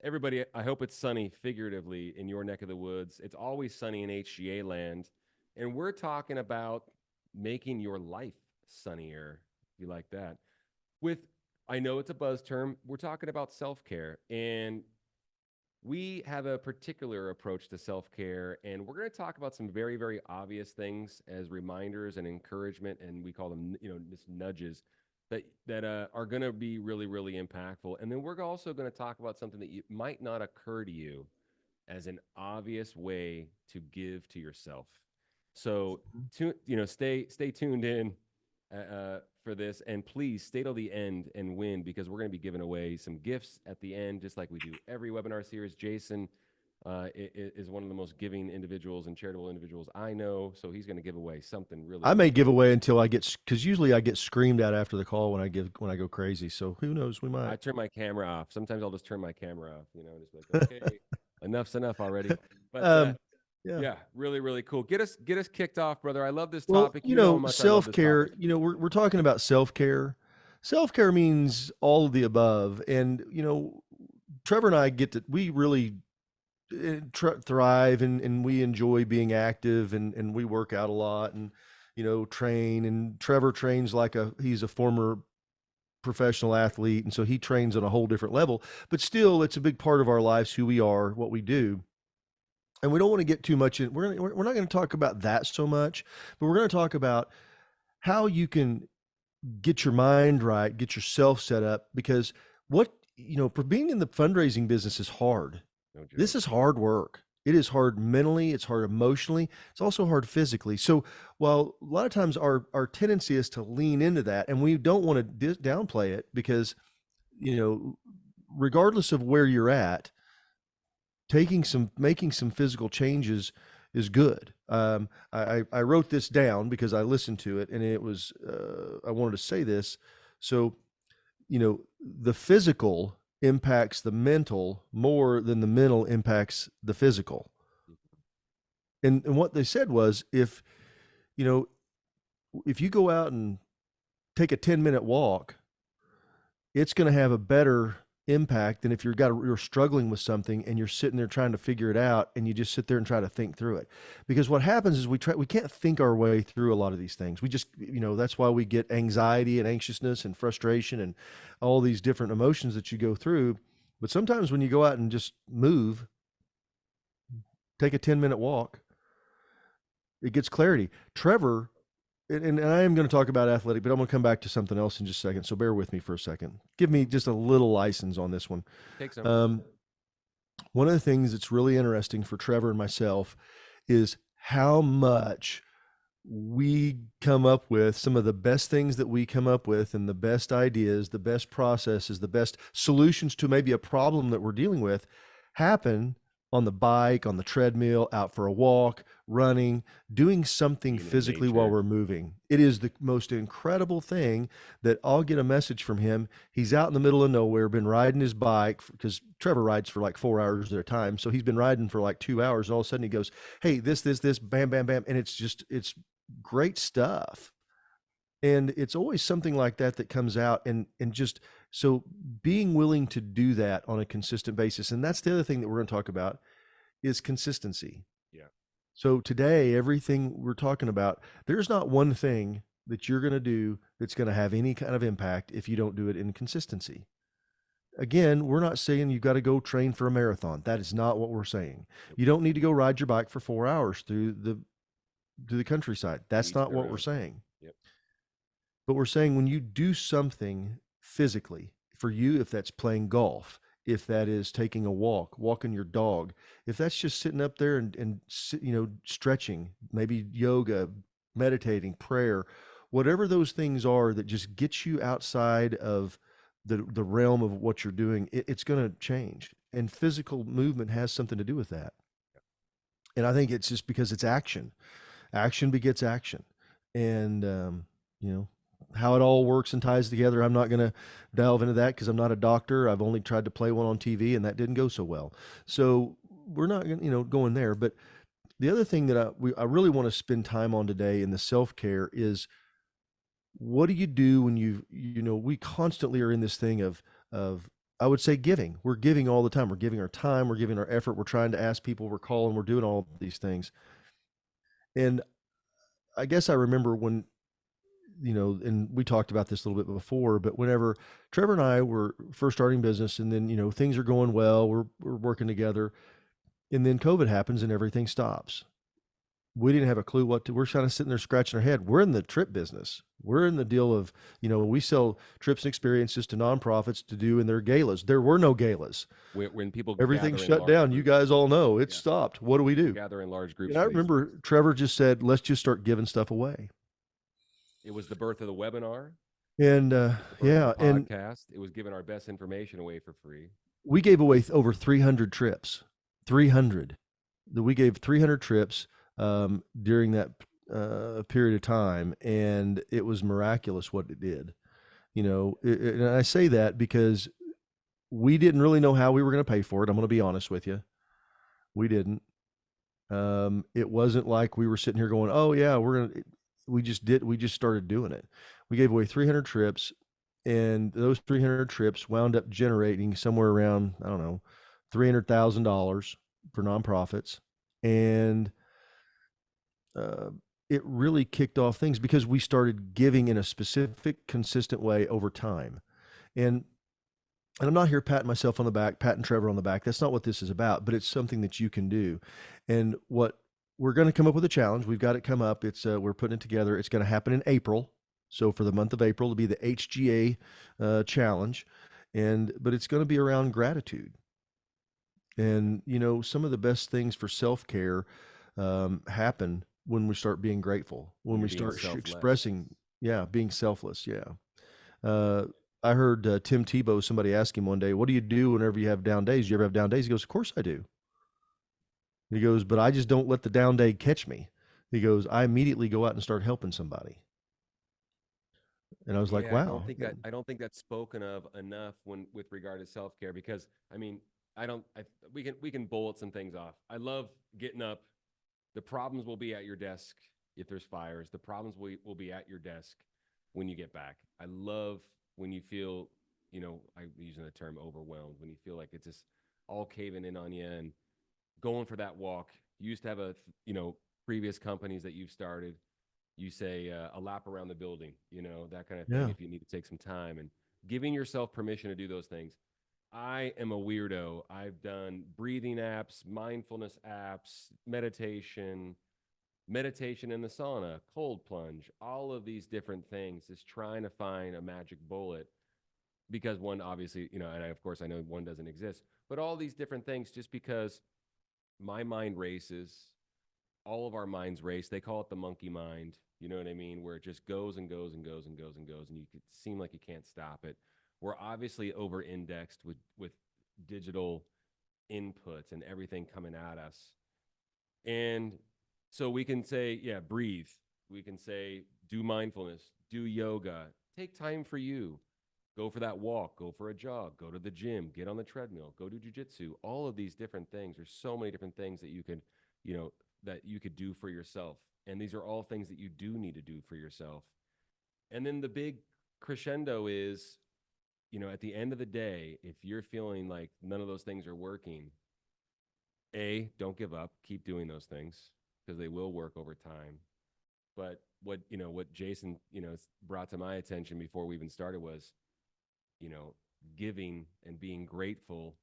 Everybody, I hope it's sunny figuratively in your neck of the woods. It's always sunny in HGA land. And we're talking about making your life sunnier, if you like that. With, I know it's a buzz term, we're talking about self care. And we have a particular approach to self care. And we're going to talk about some very, very obvious things as reminders and encouragement. And we call them, just nudges that are going to be really, really impactful. And then we're also going to talk about something that might not occur to you as an obvious way to give to yourself. So, stay tuned in for this, and please stay till the end and win, because we're going to be giving away some gifts at the end, just like we do every webinar series. Jason is one of the most giving individuals and charitable individuals I know, so he's going to give away something really, I really may give cool. away until I get, because usually I get screamed at after the call when I go crazy. So who knows? We might. I turn my camera off. Sometimes I'll just turn my camera off, and just be like, okay, enough's enough already. But um, yeah. yeah, really, really cool. Get us kicked off, brother. I love this Well, topic. You know how much I love self this topic. care. We're talking about self care. Self care means all of the above, and Trevor and I we really thrive, and we enjoy being active, and we work out a lot, and train. And Trevor trains like he's a former professional athlete, and so he trains on a whole different level. But still, it's a big part of our lives, who we are, what we do. And we don't want to get too much in. We're not going to talk about that so much, but we're going to talk about how you can get your mind right, get yourself set up, because for being in the fundraising business is hard. No joke. This is hard work. It is hard mentally, it's hard emotionally, it's also hard physically. So while a lot of times our tendency is to lean into that, and we don't want to downplay it, because regardless of where you're at, making some physical changes is good. I wrote this down because I listened to it, and it was I wanted to say this. So, the physical impacts the mental more than the mental impacts the physical. And what they said was, if you go out and take a 10-minute walk, it's going to have a better impact than if you're struggling with something and you're sitting there trying to figure it out, and you just sit there and try to think through it. Because what happens is we can't think our way through a lot of these things. We just, that's why we get anxiety and anxiousness and frustration and all these different emotions that you go through. But sometimes when you go out and just move, take a 10-minute walk, it gets clarity. Trevor, and I am going to talk about athletic, but I'm going to come back to something else in just a second. So bear with me for a second. Give me just a little license on this one. Take some. One of the things that's really interesting for Trevor and myself is how much we come up with, some of the best things that we come up with, and the best ideas, the best processes, the best solutions to maybe a problem that we're dealing with happen on the bike, on the treadmill, out for a walk, running, doing something physically while we're moving. It is the most incredible thing that I'll get a message from him. He's out in the middle of nowhere, been riding his bike, because Trevor rides for like 4 hours at a time. So he's been riding for like 2 hours. All of a sudden he goes, hey, this, bam, bam, bam. And it's great stuff. And it's always something like that comes out, and just, so being willing to do that on a consistent basis. And that's the other thing that we're going to talk about, is consistency. Yeah. So today, everything we're talking about, there's not one thing that you're going to do that's going to have any kind of impact if you don't do it in consistency. Again, we're not saying you've got to go train for a marathon. That is not what we're saying. You don't need to go ride your bike for 4 hours through the countryside. That's not what we're saying. Yep. But we're saying, when you do something physically, for you, if that's playing golf, if that is taking a walk, walking your dog, if that's just sitting up there and stretching, maybe yoga, meditating, prayer, whatever those things are that just get you outside of the realm of what you're doing, it's going to change. And physical movement has something to do with that. And I think it's just because it's action. Action begets action. And, how it all works and ties together, I'm not going to delve into that, because I'm not a doctor. I've only tried to play one on TV, and that didn't go so well. So we're not going there. But the other thing that I really want to spend time on today in the self-care is, what do you do when we constantly are in this thing of I would say giving. We're giving all the time. We're giving our time. We're giving our effort. We're trying to ask people. We're calling. We're doing all these things. And I guess I remember when, and we talked about this a little bit before, but whenever Trevor and I were first starting business, and then, things are going well, we're working together, and then COVID happens and everything stops. We didn't have a clue what to, we're kind of sitting there scratching our head. We're in the trip business. We're in the deal of, we sell trips and experiences to nonprofits to do in their galas. There were no galas. When people Everything gather in shut large down. You groups. guys all know it Yeah. stopped. What do we do? Gather in large groups And I for these things. remember Trevor just said, let's just start giving stuff away. It was the birth of the webinar. And It was the birth yeah, of the and podcast. It was giving our best information away for free. we gave away over 300 trips. 300. We gave 300 trips during that period of time, and it was miraculous what it did. And I say that because we didn't really know how we were going to pay for it. I'm going to be honest with you. We didn't. It wasn't like we were sitting here going, "Oh yeah, we just did. We just started doing it." We gave away 300 trips, and those 300 trips wound up generating somewhere around, I don't know, $300,000 for nonprofits, and uh, it really kicked off things because we started giving in a specific, consistent way over time. And and I'm not here patting myself on the back, patting Trevor on the back. That's not what this is about, but it's something that you can do. And what we're going to come up with a challenge. We've got it come up. It's we're putting it together. It's going to happen in April. So for the month of April, it'll be the HGA challenge, but it's going to be around gratitude. And some of the best things for self care happen when we start being grateful, When when you're we being start selfless. expressing, yeah, being selfless. Yeah. Uh, I heard Tim Tebow, somebody ask him one day, what do you do whenever you have down days? Do you ever have down days? He goes, of course I do. He goes, but I just don't let the down day catch me. He goes, I immediately go out and start helping somebody. And I was like, Yeah, wow. I don't think that's spoken of enough when with regard to self care because I mean I don't I we can bullet some things off. I love getting up. The problems will be at your desk if there's fires. The problems will be at your desk when you get back. I love when you feel, I'm using the term overwhelmed, when you feel like it's just all caving in on you and going for that walk. You used to have previous companies that you've started. You say a lap around the building, that kind of thing. Yeah. If you need to take some time and giving yourself permission to do those things. I am a weirdo. I've done breathing apps, mindfulness apps, meditation in the sauna, cold plunge, all of these different things, is trying to find a magic bullet because one obviously, of course I know one doesn't exist, but all these different things just because my mind races, all of our minds race. They call it the monkey mind. You know what I mean? Where it just goes and goes and goes and goes and goes, and you could seem like you can't stop it. We're obviously over indexed with digital inputs and everything coming at us. And so we can say, yeah, breathe. We can say, do mindfulness, do yoga, take time for you. Go for that walk, go for a jog, go to the gym, get on the treadmill, go do jujitsu. All of these different things. There's so many different things that you know, that you could do for yourself. And these are all things that you do need to do for yourself. And then the big crescendo is, at the end of the day, if you're feeling like none of those things are working, don't give up, keep doing those things because they will work over time. But what Jason, brought to my attention before we even started was, you know, giving and being grateful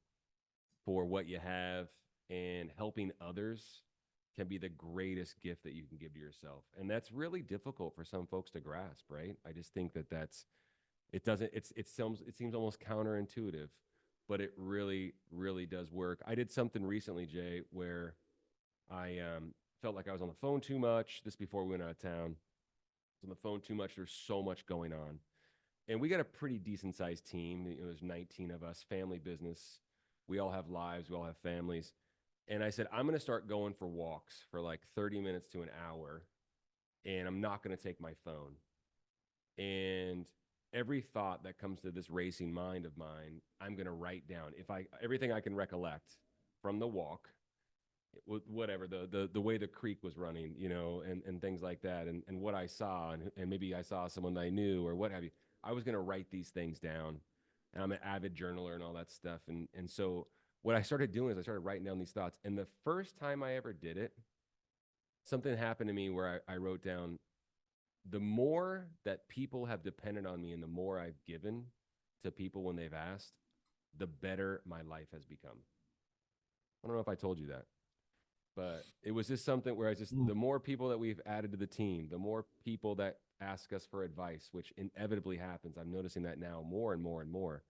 for what you have and helping others can be the greatest gift that you can give to yourself. And that's really difficult for some folks to grasp, right? I just think that it doesn't, it seems almost counterintuitive, but it really, really does work. I did something recently, Jay, where I felt like I was on the phone too much. This before we went out of town. I was on the phone too much. There's so much going on. And we got a pretty decent sized team. There's 19 of us, family business. We all have lives, we all have families. And I said, I'm going to start going for walks for like 30 minutes to an hour, and I'm not going to take my phone. And every thought that comes to this racing mind of mine, I'm going to write down. If I everything I can recollect from the walk, whatever the way the creek was running, and things like that, and what I saw, and maybe I saw someone that I knew or what have you. I was going to write these things down, and I'm an avid journaler and all that stuff. And so what I started doing is I started writing down these thoughts. And the first time I ever did it, something happened to me where I wrote down, the more that people have depended on me and the more I've given to people when they've asked, the better my life has become. I don't know if I told you that, but it was just something where Mm. the more people that we've added to the team, the more people that ask us for advice, which inevitably happens. I'm noticing that now more and more and more.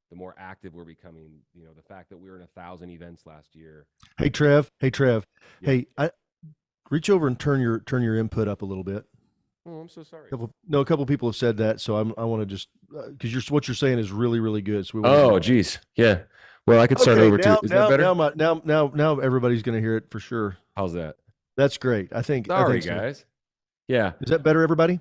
The more active we're becoming, the fact that we were in 1,000 events last year. Hey Trev. Hey Trev. Yeah. Hey, I reach over and turn your input up a little bit. Oh, I'm so sorry. A couple people have said that, so I want to just because what you're saying is really really good. So we want to Oh, get geez. Yeah. Well, I could start okay. over too. Is that better? Now everybody's going to hear it for sure. How's that? That's great. I Sorry, think so. guys. Yeah. Is that better, everybody?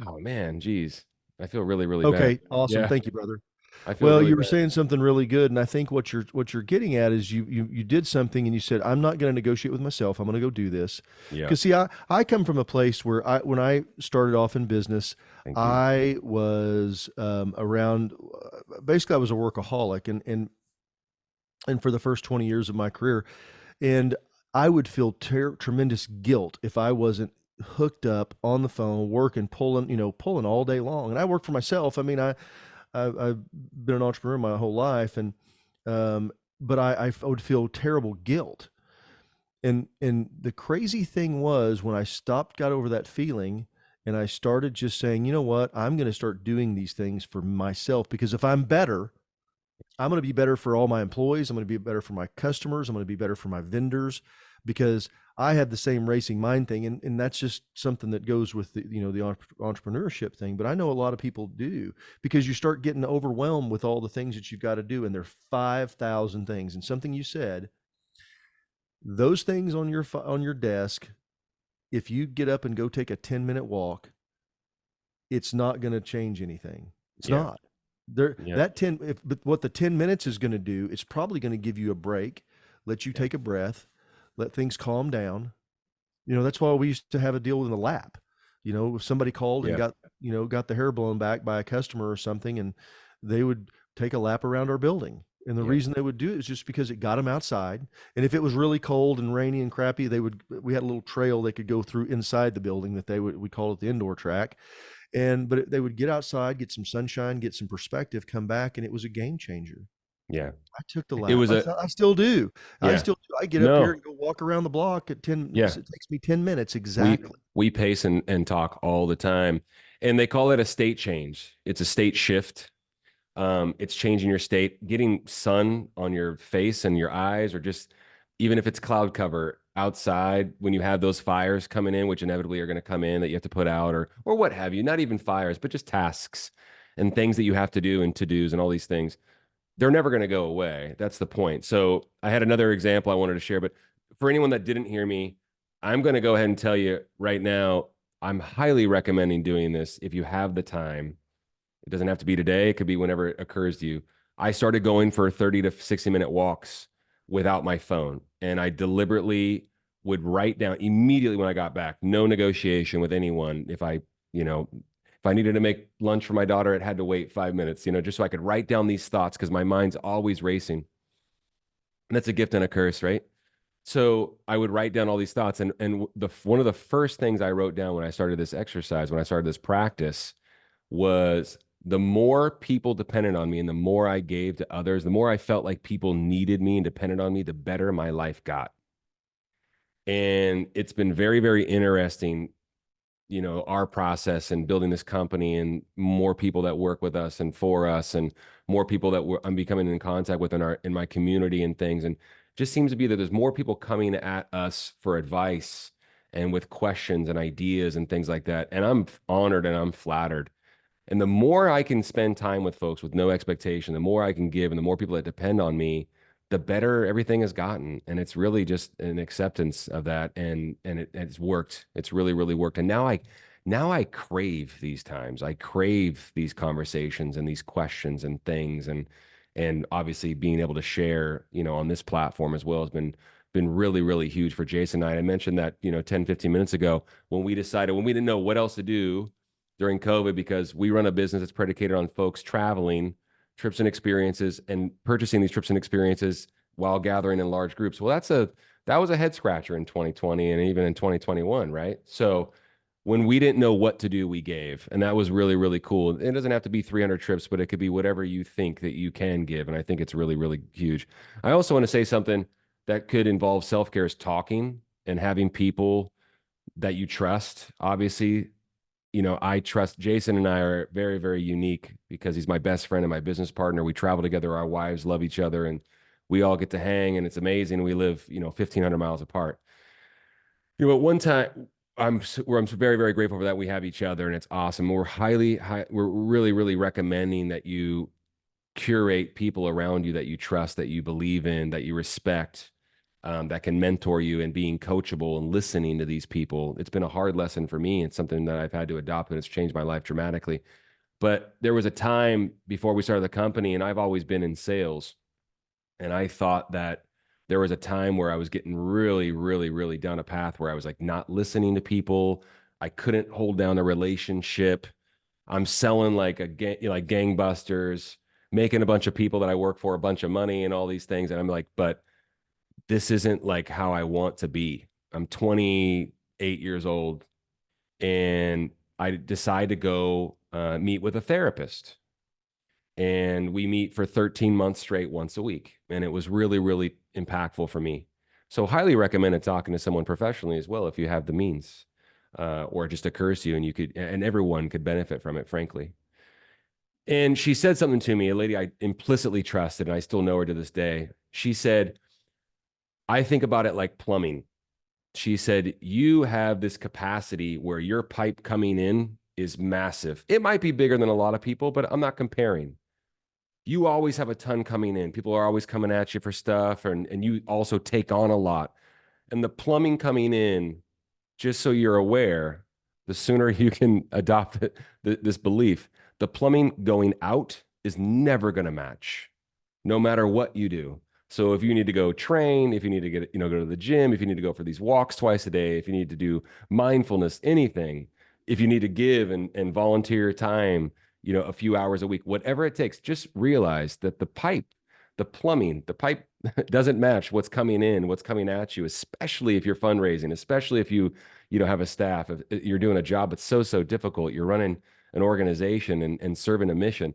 Oh man, geez. I feel really, really bad. Okay, awesome. Yeah. Thank you, brother. I feel Well, really you were bad. saying something really good, and I think what you're getting at is you did something, and you said, "I'm not going to negotiate with myself. I'm going to go do this." Yeah. Because see, I come from a place where when I started off in business, Thank you. I was around. Basically, I was a workaholic, and for the first 20 years of my career, and I would feel tremendous guilt if I wasn't hooked up on the phone, working, pulling all day long. And I work for myself. I mean, I've been an entrepreneur my whole life, and um, but I would feel terrible guilt. And the crazy thing was when I stopped, got over that feeling, and I started just saying, you know what, I'm going to start doing these things for myself because if I'm better, I'm going to be better for all my employees. I'm going to be better for my customers. I'm going to be better for my vendors because I have the same racing mind thing. And that's just something that goes with the entrepreneurship thing. But I know a lot of people do because you start getting overwhelmed with all the things that you've got to do. And there are 5,000 things. And something you said, those things on your desk, if you get up and go take a 10-minute walk, it's not going to change anything. It's Yeah. not. There Yeah. that 10 if but what the 10 minutes is going to do, it's probably going to give you a break, let you Yeah. take a breath, let things calm down. That's why we used to have a deal with a lap. If somebody called and Yeah. got the hair blown back by a customer or something, and they would take a lap around our building. And the Yeah. reason they would do it is just because it got them outside. And if it was really cold and rainy and crappy, we had a little trail they could go through inside the building that we call it the indoor track. But they would get outside, get some sunshine, get some perspective, come back, and it was a game changer. Yeah. I took the It lap. was a I still do. yeah. I get up here No. and go walk around the block at 10. Yeah. It takes me 10 minutes We exactly. we pace and talk all the time. And they call it a state change. It's a state shift. It's changing your state, getting sun on your face and your eyes, or just even if it's cloud cover outside when you have those fires coming in, which inevitably are going to come in that you have to put out, or what have you. Not even fires, but just tasks and things that you have to do and to-dos and all these things. They're never going to go away. That's the point. So I had another example I wanted to share, but for anyone that didn't hear me, I'm going to go ahead and tell you right now, I'm highly recommending doing this if you have the time. It doesn't have to be today. It could be whenever it occurs to you. I started going for 30 to 60-minute walks without my phone. And I deliberately would write down immediately when I got back, no negotiation with anyone. If I needed to make lunch for my daughter, it had to wait 5 minutes, just so I could write down these thoughts because my mind's always racing. And that's a gift and a curse, right? So I would write down all these thoughts. And one of the first things I wrote down when I started this exercise, when I started this practice, was the more people depended on me and the more I gave to others, the more I felt like people needed me and depended on me, the better my life got. And it's been very, very interesting, our process and building this company and more people that work with us and for us and more people that I'm becoming in contact with in my community and things. And just seems to be that there's more people coming at us for advice and with questions and ideas and things like that. And I'm honored and I'm flattered. And the more I can spend time with folks with no expectation, the more I can give and the more people that depend on me, the better everything has gotten. And it's really just an acceptance of that. And it's worked. It's really, really worked. And now I crave these times. I crave these conversations and these questions and things. And obviously being able to share, on this platform as well has been really, really huge for Jason and I. I mentioned that, 10, 15 minutes ago when we didn't know what else to do during COVID, because we run a business that's predicated on folks traveling trips and experiences and purchasing these trips and experiences while gathering in large groups. Well, that was a head scratcher in 2020 and even in 2021, right? So when we didn't know what to do, we gave. And that was really, really cool. It doesn't have to be 300 trips, but it could be whatever you think that you can give. And I think it's really, really huge. I also want to say something that could involve self-care is talking and having people that you trust. Obviously, I trust Jason, and I are very, very unique because he's my best friend and my business partner. We travel together. Our wives love each other, and we all get to hang, and it's amazing. We live, 1,500 miles apart. At one time, I'm very, very grateful for that. We have each other, and it's awesome. We're really, really recommending that you curate people around you that you trust, that you believe in, that you respect, that can mentor you, and being coachable and listening to these people. It's been a hard lesson for me. It's something that I've had to adopt, and it's changed my life dramatically. But there was a time before we started the company, and I've always been in sales. And I thought that there was a time where I was getting really, really, really down a path where I was like not listening to people. I couldn't hold down a relationship. I'm selling like like gangbusters, making a bunch of people that I work for a bunch of money and all these things. And I'm like, but this isn't like how I want to be. I'm 28 years old, and I decide to go meet with a therapist. And we meet for 13 months straight once a week. And it was really, really impactful for me. So highly recommend talking to someone professionally as well if you have the means, or it just occurs to you, and and everyone could benefit from it, frankly. And she said something to me, a lady I implicitly trusted, and I still know her to this day. She said, I think about it like plumbing. She said, you have this capacity where your pipe coming in is massive. It might be bigger than a lot of people, but I'm not comparing. You always have a ton coming in. People are always coming at you for stuff, and you also take on a lot. And the plumbing coming in, just so you're aware, the sooner you can adopt this belief, the plumbing going out is never going to match, no matter what you do. So if you need to go train, if you need to go to the gym, if you need to go for these walks twice a day, if you need to do mindfulness, anything, if you need to give and volunteer time, a few hours a week, whatever it takes, just realize that the pipe doesn't match what's coming in, what's coming at you, especially if you're fundraising, especially if you have a staff, if you're doing a job that's so difficult, you're running an organization and serving a mission.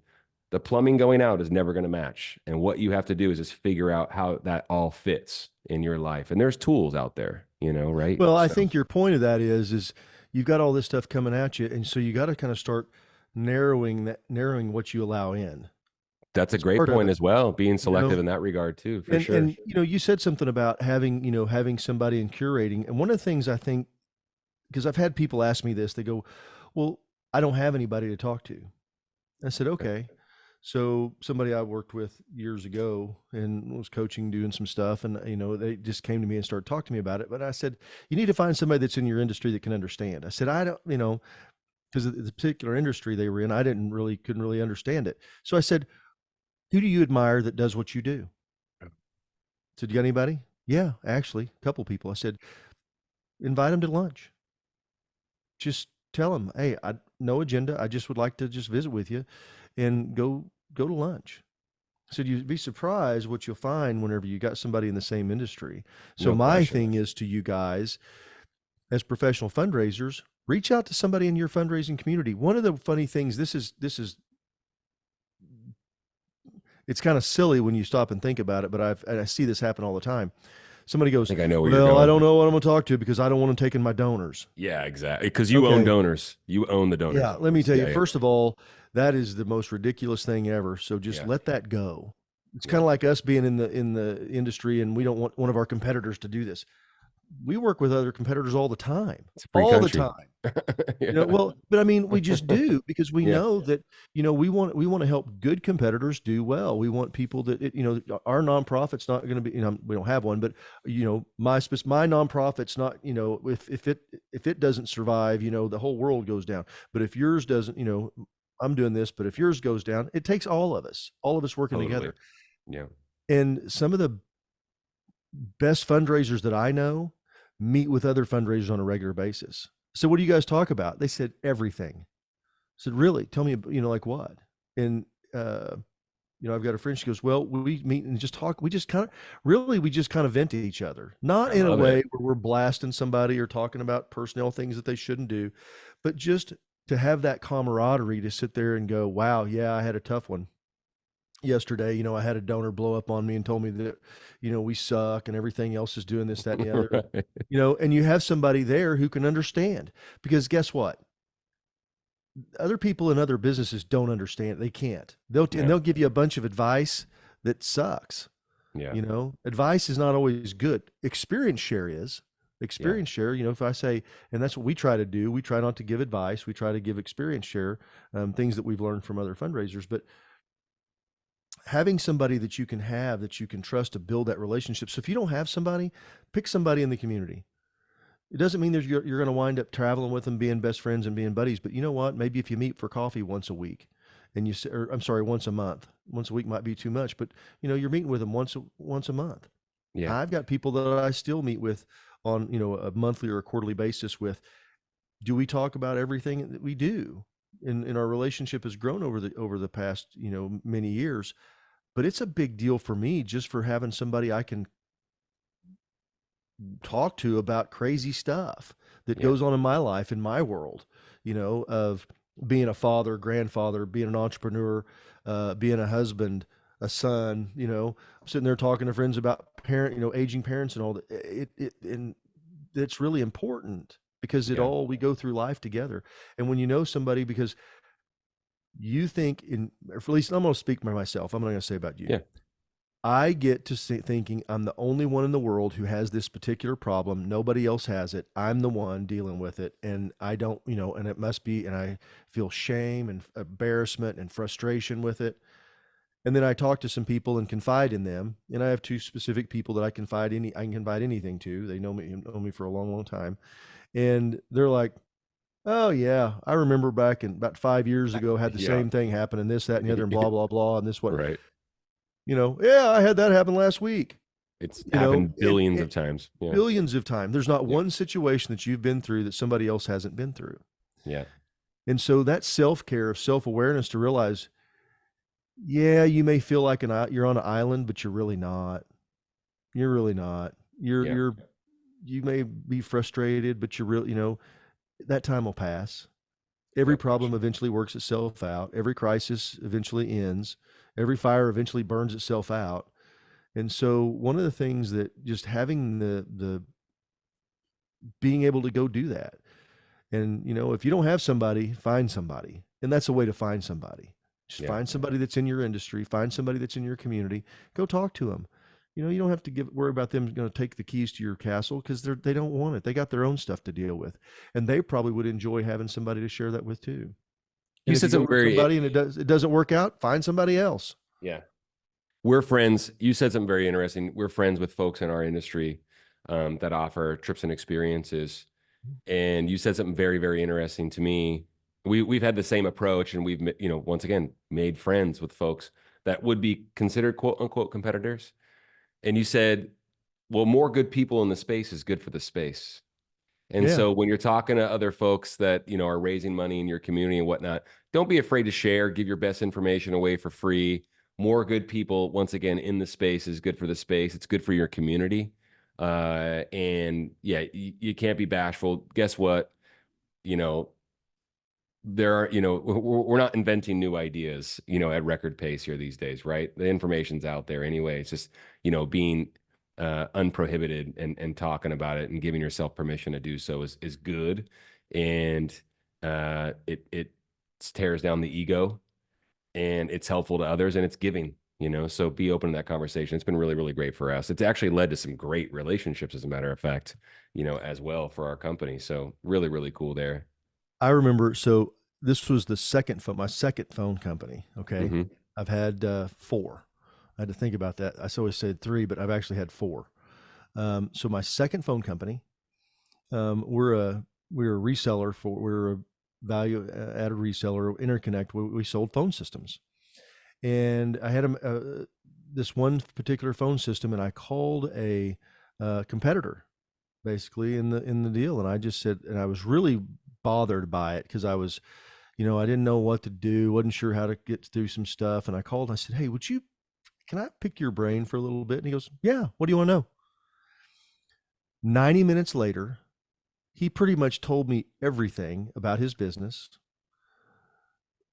The plumbing going out is never going to match. And what you have to do is just figure out how that all fits in your life. And there's tools out there, right? Well, I So think your point of that is you've got all this stuff coming at you, and so you got to kind of start narrowing what you allow in. that's a It's great part of point it, as well, being you know. selective in that regard too, for And sure. you said something about having somebody and curating. And one of the things I think, because I've had people ask me this, they go, "Well, I don't have anybody to talk to." I said, "Okay." So somebody I worked with years ago and was coaching, doing some stuff, and they just came to me and started talking to me about it. But I said, "You need to find somebody that's in your industry that can understand." I said, "I don't, because the particular industry they were in, couldn't really understand it." So I said, "Who do you admire that does what you do?" I said, "You got anybody?" "Yeah, actually, a couple people." I said, "Invite them to lunch. Just tell them, hey, I no agenda. I just would like to just visit with you, and go to lunch." So you'd be surprised what you'll find whenever you got somebody in the same industry. So No my question. thing is to you guys as professional fundraisers, reach out to somebody in your fundraising community. One of the funny things, this is it's kind of silly when you stop and think about it, but I see this happen all the time. Somebody I goes, think I know where you're "Well, I going. don't know what I'm going to talk to because I don't want them taking my donors." Yeah, exactly. Because you own Okay. donors. You own the donors Yeah, let me always. tell you, Yeah, yeah. first of all, that is the most ridiculous thing ever. So just Yeah. let that go. It's kind Yeah. of like us being in the industry, and we don't want one of our competitors to do this. We work with other competitors all the time. It's a free All the country. time. Yeah. Well, but I mean, we just do because we Yeah. know that, we want to help good competitors do well. We want people that, our nonprofit's not going to be, we don't have one, but my nonprofit's not, if it doesn't survive, the whole world goes down. But if yours doesn't, I'm doing this, but if yours goes down, it takes all of us working Totally. together. Yeah. And some of the best fundraisers that I know meet with other fundraisers on a regular basis. So what do you guys talk about? They said everything. I said, really? Tell me, like what? And I've got a friend, she goes, well, we meet and just talk. We just kind of, really, we just kind of vent to each other, not I in a love way it. where we're blasting somebody or talking about personnel things that they shouldn't do, but just to have that camaraderie to sit there and go, wow, yeah, I had a tough one yesterday. I had a donor blow up on me and told me that, we suck and everything else is doing this, that, and the other, Right. and you have somebody there who can understand, because guess what? Other people in other businesses don't understand. They can't. Yeah. They'll give you a bunch of advice that sucks. Yeah. Advice is not always good. Experience share is. Yeah. Experience share, if I say, and that's what we try to do. We try not to give advice. We try to give experience share, things that we've learned from other fundraisers. But having somebody that you can have, that you can trust to build that relationship. So if you don't have somebody, pick somebody in the community. It doesn't mean you're going to wind up traveling with them, being best friends and being buddies. But you know what? Maybe if you meet for coffee once a week, and or I'm sorry, once a month. Once a week might be too much, but you're meeting with them once a month. Yeah. I've got people that I still meet with on a monthly or a quarterly basis. With, do we talk about everything that we do? And our relationship has grown over the past many years. But it's a big deal for me just for having somebody I can talk to about crazy stuff that Yeah. goes on in my life, in my world, of being a father, grandfather, being an entrepreneur, being a husband, a son. I'm sitting there talking to friends about aging parents and all that. And it's really important because Yeah. we go through life together. And when you know somebody, because you think or at least I'm going to speak for myself. I'm not going to say about you. Yeah. I get to thinking I'm the only one in the world who has this particular problem. Nobody else has it. I'm the one dealing with it. And I don't, and it must be, and I feel shame and embarrassment and frustration with it. And then I talk to some people and confide in them. And I have two specific people that I can confide anything to. They know me for a long, long time. And they're like, oh yeah, I remember back in about 5 years ago, had the Yeah. same thing happen and this, that, and the other, and blah, blah, blah. And this, what, Right. yeah, I had that happen last week. It's happened billions And of times. Yeah. billions of times. There's not Yeah. one situation that you've been through that somebody else hasn't been through. Yeah. And so that self-care, of self-awareness, to realize, yeah, you may feel like you're on an island, but you're really not. You're really not. Yeah. You may be frustrated, but you're really, that time will pass. Every Yep. problem eventually works itself out. Every crisis eventually ends. Every fire eventually burns itself out. And so one of the things that just having the being able to go do that. And if you don't have somebody, find somebody. And that's a way to find somebody. Just Yeah. find somebody that's in your industry, find somebody that's in your community, go talk to them. You don't have to worry about them going to take the keys to your castle, because they don't want it. They got their own stuff to deal with. And they probably would enjoy having somebody to share that with too. You And if said you go something with very, somebody and it doesn't work out, find somebody else. yeah. We're friends. You said something very interesting. We're friends with folks in our industry that offer trips and experiences. And you said something very, very interesting to me. We've had the same approach, and we've, once again, made friends with folks that would be considered quote unquote competitors. And you said, well, more good people in the space is good for the space. And Yeah. so when you're talking to other folks that, are raising money in your community and whatnot, don't be afraid to share, give your best information away for free. More good people, once again, in the space is good for the space. It's good for your community. And yeah, you can't be bashful. Guess what? You know, there are, we're not inventing new ideas, at record pace here these days, right? The information's out there anyway. It's just, being unprohibited and talking about it and giving yourself permission to do so is good. And it tears down the ego, and it's helpful to others, and it's giving, so be open to that conversation. It's been really, really great for us. It's actually led to some great relationships, as a matter of fact, as well for our company. So really, really cool there. I remember, so this was my second phone company. Okay. Hmm. I've had four. I had to think about that. I always said three, but I've actually had four. So my second phone company, we're a reseller we're a value added reseller, interconnect. We sold phone systems, and I had this one particular phone system, and I called a competitor basically in the deal, and I just said, and I was really bothered by it, because I was I didn't know what to do, wasn't sure how to get through some stuff. And I called and I said, "Hey, can I pick your brain for a little bit?" And he goes, "Yeah, what do you want to know?" 90 minutes later, he pretty much told me everything about his business,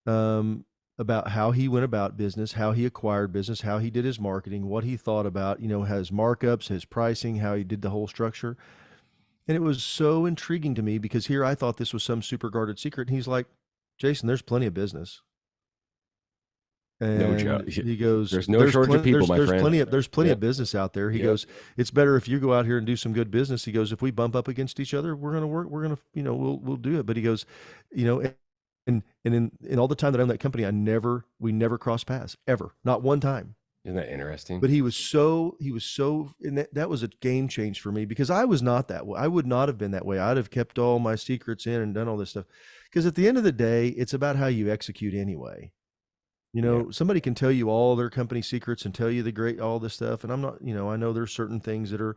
um, about how he went about business, how he acquired business, how he did his marketing, what he thought about, his markups, his pricing, how he did the whole structure. And it was so intriguing to me because here I thought this was some super guarded secret. And he's like, "Jason, there's plenty of business." No joke. And he goes, There's no shortage of people, my friend. there's plenty Yep. of business out there. He Yep. goes, "It's better if you go out here and do some good business." He goes, "If we bump up against each other, we're gonna, we'll do it." But he goes, you know, in all the time that I owned that company, we never crossed paths ever, not one time. Isn't that interesting? But he was so, and that was a game change for me because I was not that way. I would not have been that way. I'd have kept all my secrets in and done all this stuff. Because at the end of the day, it's about how you execute anyway. Somebody can tell you all their company secrets and tell you all this stuff. And I'm not, I know there's certain things that are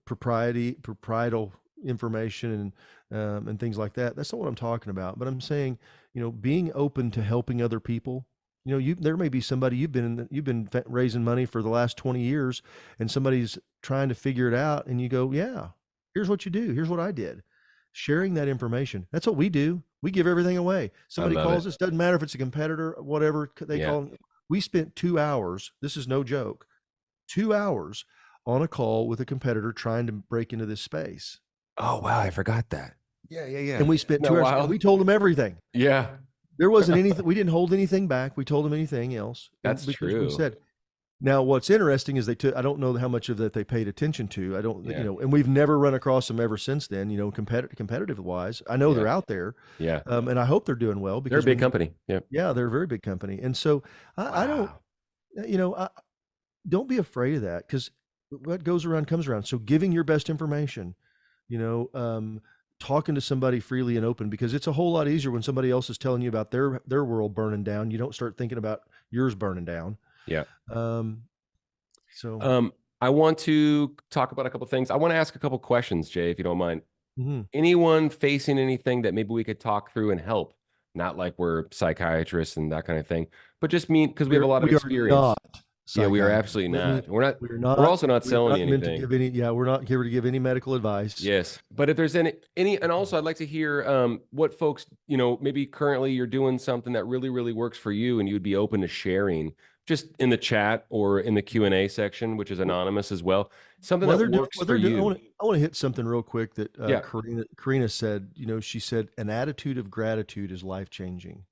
proprietal information and things like that. That's not what I'm talking about. But I'm saying, being open to helping other people. There may be somebody you've been raising money for the last 20 years, and somebody's trying to figure it out, and you go, "Yeah, here's what you do. Here's what I did." Sharing that information. That's what we do. We give everything away. Somebody calls us, doesn't matter if it's a competitor, whatever they call. We spent 2 hours. This is no joke. 2 hours on a call with a competitor trying to break into this space. Oh wow, I forgot that. Yeah. And we spent 2 hours. And we told them everything. Yeah. There wasn't anything. We didn't hold anything back. We told them anything else. That's because true. We said. Now, what's interesting is I don't know how much of that they paid attention to. I don't, and we've never run across them ever since then, competitive wise. I know they're out there. Yeah. And I hope they're doing well because they're a big company. Yeah. Yeah. They're a very big company. And so I don't, don't be afraid of that because what goes around comes around. So giving your best information, talking to somebody freely and open, because it's a whole lot easier when somebody else is telling you about their world burning down. You don't start thinking about yours burning down. Yeah. So I want to talk about a couple of things. I want to ask a couple questions, Jay, if you don't mind. Mm-hmm. Anyone facing anything that maybe we could talk through and help? Not like we're psychiatrists and that kind of thing, but just because we have a lot of experience. Yeah, we are absolutely not. We're not. We're also not selling you anything. We're not here to give any medical advice. Yes, but if there's any, and also I'd like to hear what folks, maybe currently you're doing something that really, really works for you, and you'd be open to sharing, just in the chat or in the Q&A section, which is anonymous as well. Something that works for you. I want to hit something real quick that Karina said. She said an attitude of gratitude is life changing.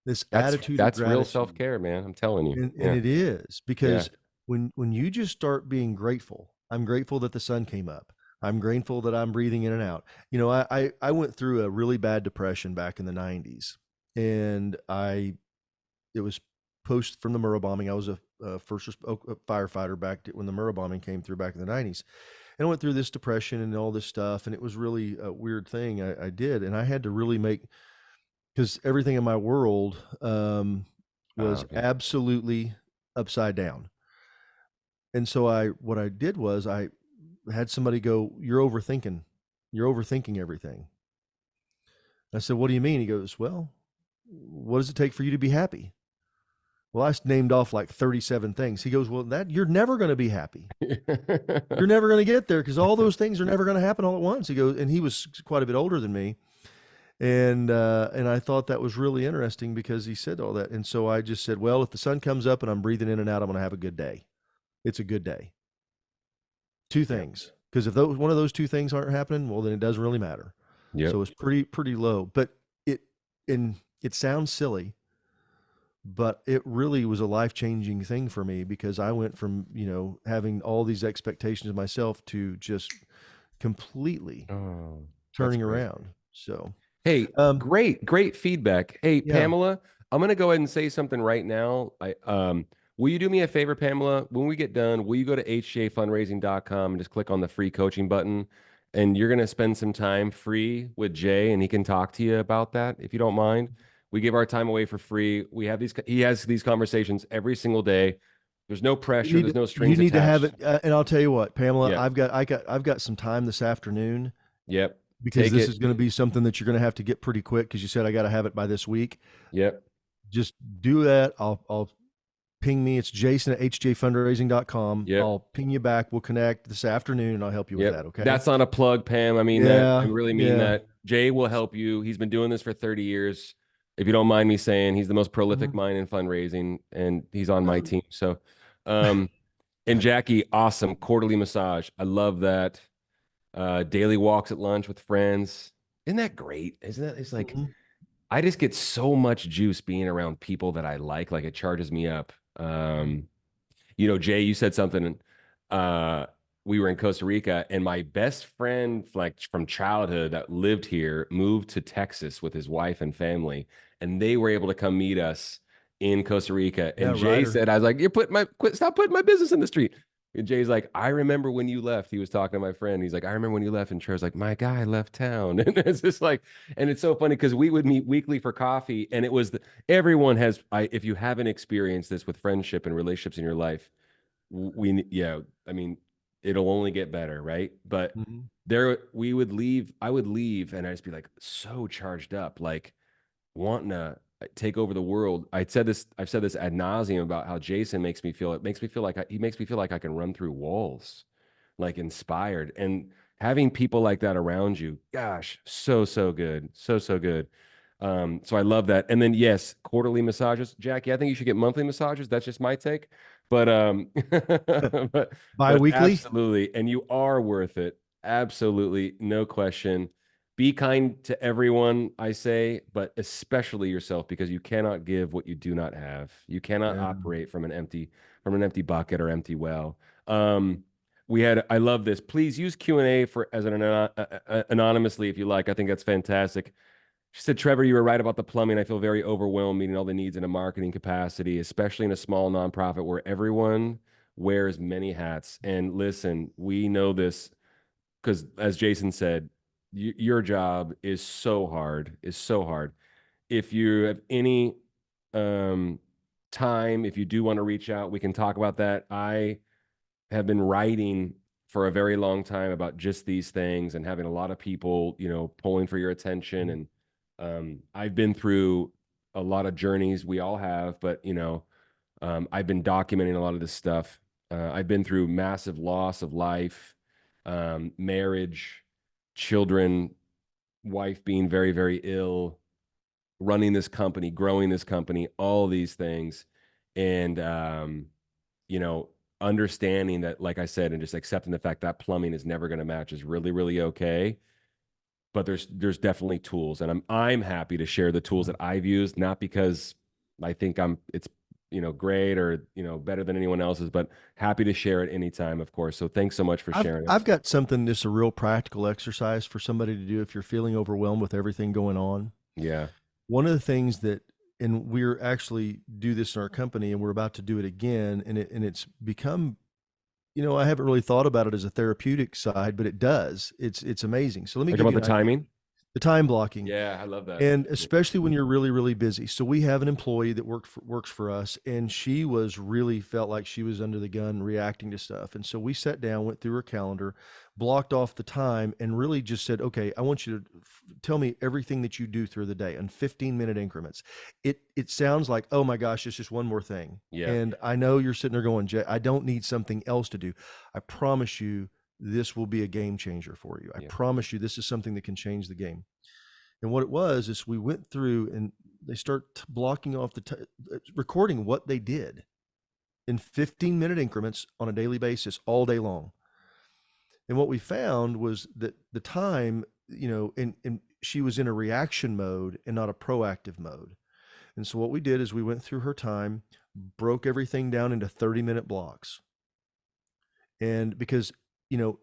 This attitude that's real self-care, man. I'm telling you. And it is, because when you just start being grateful, I'm grateful that the sun came up. I'm grateful that I'm breathing in and out. I went through a really bad depression back in the 90s, and it was post from the Murrah bombing. I was a firefighter back when the Murrah bombing came through back in the 90s. And I went through this depression and all this stuff, and it was really a weird thing I did. And I had to really because everything in my world was absolutely upside down. And so what I did was I had somebody go, "You're overthinking everything." I said, "What do you mean?" He goes, "Well, what does it take for you to be happy?" Well, I named off like 37 things. He goes, "Well, you're never going to be happy. You're never going to get there because all those things are never going to happen all at once." He goes, and he was quite a bit older than me. And I thought that was really interesting because he said all that. And so I just said, "Well, if the sun comes up and I'm breathing in and out, I'm going to have a good day. It's a good day." Two things. Because if one of those two things aren't happening, well, then it doesn't really matter. Yep. So it's pretty low, but it sounds silly, but it really was a life-changing thing for me because I went from, having all these expectations of myself to just completely turning around. So, hey, great feedback. Hey, Pamela, I'm going to go ahead and say something right now. Will you do me a favor, Pamela? When we get done, will you go to hjfundraising.com and just click on the free coaching button? And you're going to spend some time free with Jay, and he can talk to you about that, if you don't mind. We give our time away for free. He has these conversations every single day. There's no pressure. There's no strings attached. You need to have it. And I'll tell you what, Pamela, I've got some time this afternoon. Yep. because Take this it. is going to be something that you're going to have to get pretty quick because you said I got to have it by this week. Yep. Just do that. I'll ping me. It's Jason at hjfundraising.com. Yep. I'll ping you back. We'll connect this afternoon and I'll help you with Yep. that. Okay. That's not a plug, Pam. I mean that. I Yeah. really mean Yeah. that. Jay will help you. He's been doing this for 30 years. If you don't mind me saying, he's the most prolific Mhm. mind in fundraising, and he's on my Um, team. So, um, and Jackie, awesome quarterly massage. I love that. Daily walks at lunch with friends. Isn't that great? Isn't that? It's like mhm. I just get so much juice being around people that I like. Like it charges me up. Jay, you said something. Uh, we were in Costa Rica, and my best friend, like from childhood, that lived here, moved to Texas with his wife and family, and they were able to come meet us in Costa Rica. Yeah. And Jay Ryder. said, "I was like, stop putting my business in the street." And Jay's like, "I remember when you left." He was talking to my friend. He's like, "I remember when you left," and Trevor's like, "My guy left town," and it's just like, and it's so funny because we would meet weekly for coffee, and it was everyone has. If you haven't experienced this with friendship and relationships in your life, yeah, I mean, it'll only get better, right? But Mhm. we would leave, I would leave, and I'd just be like so charged up, like wanting to take over the world. I've said this ad nauseum about how Jason makes me feel. It makes me feel like he makes me feel like I can run through walls, like inspired. And having people like that around you, gosh, so good, so good. So I love that. And then yes, quarterly massages, Jackie. I think you should get monthly massages. That's just my take, but but Bi-weekly. absolutely, and you are worth it. Absolutely, no question. Be kind to everyone, I say, but especially yourself because you cannot give what you do not have. You cannot Yeah. operate from an empty bucket or empty well. Um, I love this. Please use Q&A for as anonymously if you like. I think that's fantastic. She said, Trevor, you were right about the plumbing. I feel very overwhelmed meeting all the needs in a marketing capacity, especially in a small nonprofit where everyone wears many hats. And listen, we know this because, as Jason said, your job is so hard. If you have any um, time, if you do want to reach out, we can talk about that. I have been writing for a very long time about just these things and having a lot of people, pulling for your attention. Mhm. And I've been through a lot of journeys. We all have, but I've been documenting a lot of this stuff. I've been through massive loss of life, marriage, children, wife being very, very ill, running this company, growing this company, all these things. And you know, understanding that, like I said, and just accepting the fact that plumbing is never going to match is really, really okay. But there's definitely tools, and I'm happy to share the tools that I've used, not because I think it's great or better than anyone else's, but happy to share it anytime, of course. So thanks so much for I've sharing it. I've got something just a real practical exercise for somebody to do if you're feeling overwhelmed with everything going on. Yeah. One of the things that and we're actually do this in our company and we're about to do it again and it's become I haven't really thought about it as a therapeutic side, but it does. It's amazing. So let me Like give about you the an idea. timing. The time blocking. Yeah, I love that. And especially when you're really, really busy. So we have an employee that works for us, and she was really felt like she was under the gun reacting to stuff. And so we sat down, went through her calendar, blocked off the time, and really just said, "Okay, I want you to tell me everything that you do through the day in 15-minute increments." It sounds like, oh my gosh, it's just one more thing. Yeah. And I know you're sitting there going, Jay, I don't need something else to do. I promise you, this will be a game changer for you. I Yeah. promise you, this is something that can change the game. And what it was is we went through and they start blocking off recording what they did in 15-minute increments on a daily basis all day long. And what we found was that the time, and she was in a reaction mode and not a proactive mode. And so what we did is we went through her time, broke everything down into 30-minute blocks. And because, you know,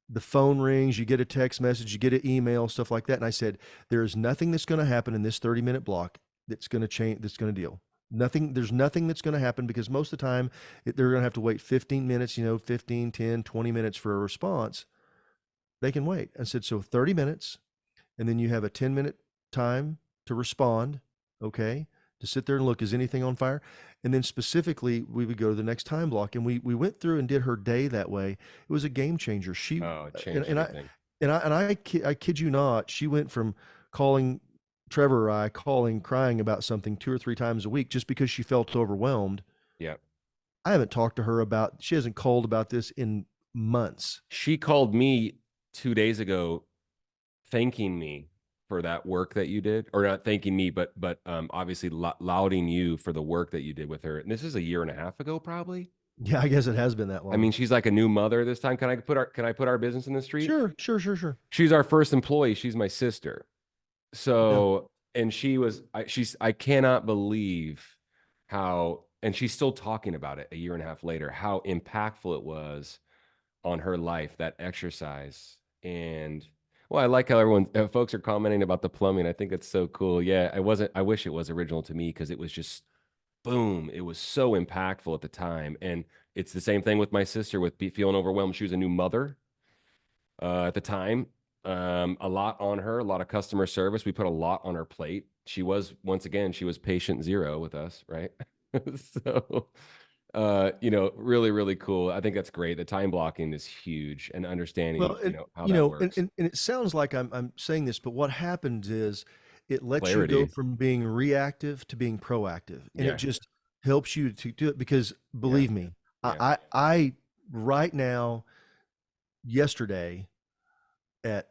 the phone rings, you get a text message, you get an email, stuff like that. And I said, there is nothing that's going to happen in this 30-minute block that's going to change, that's going to deal. There's nothing that's going to happen because most of the time they're going to have to wait 15 minutes, 15, 10, 20 minutes for a response. They can wait. I said, so 30 minutes, and then you have a 10-minute time to respond. Okay. To sit there and look, is anything on fire? And then specifically, we would go to the next time block, and we went through and did her day that way. It was a game changer. Oh, it And, changed and I everything. I kid you not, she went from calling Trevor or I calling, crying about something 2 or 3 times a week just because she felt overwhelmed. Yeah. I haven't talked to her about, she hasn't called about this in months. She called me 2 days ago thanking me for that work that you did, or not thanking me, but obviously lauding you for the work that you did with her. And this is a year and a half ago, probably. Yeah, I guess it has been that I long. mean, she's like a new mother this time. Can I put our business in the street? Sure, sure, sure, sure. She's our first employee. She's my sister. Yeah. So, and I cannot believe how, and she's still talking about it a year and a half later, how impactful it was on her life, that exercise. And well, I like how folks are commenting about the plumbing. I think it's so cool. Yeah, I wish it was original to me because it was just boom. It was so impactful at the time. And it's the same thing with my sister with feeling overwhelmed. She was a new mother at the time. A lot on her, a lot of customer service. We put a lot on her plate. Once again, she was patient zero with us, right? So, really, really cool. I think that's great. The time blocking is huge and Well, understanding, and how that works. and it sounds like I'm saying this, but what happens is it lets you go Clarity. from being reactive to being proactive, and it Yeah. just helps you to do it because Yeah. believe me, Yeah. I right now, yesterday at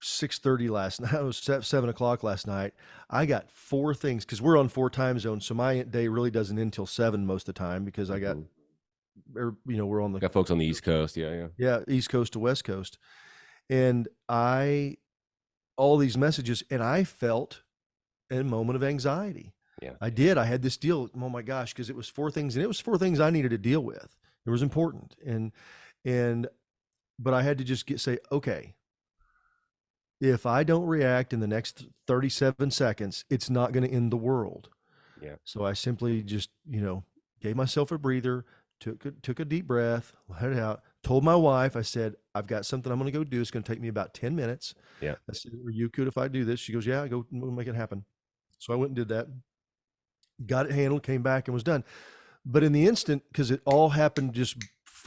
6:30 last night, it was 7 o'clock last night. I got 4 things because we're on 4 time zones, so my day really doesn't end till 7 most of the time because I got, Hmm. we're on the, Got folks on the East Coast. Yeah. Yeah. yeah, East Coast to West Coast, and all these messages, and I felt a moment of anxiety. Yeah. I did. I had this deal. Oh my gosh, because it was 4 things, and it was 4 things I needed to deal with. It was important, and but I had to just say, okay, if I don't react in the next 37 seconds, it's not going to end the world. Yeah. So I simply just, gave myself a breather, took a deep breath, let it out, told my wife, I said, I've got something I'm going to go do. It's going to take me about 10 minutes. Yeah. I said, are you good if I do this? She goes, yeah, we'll make it happen. So I went and did that, got it handled, came back and was done. But in the instant, because it all happened just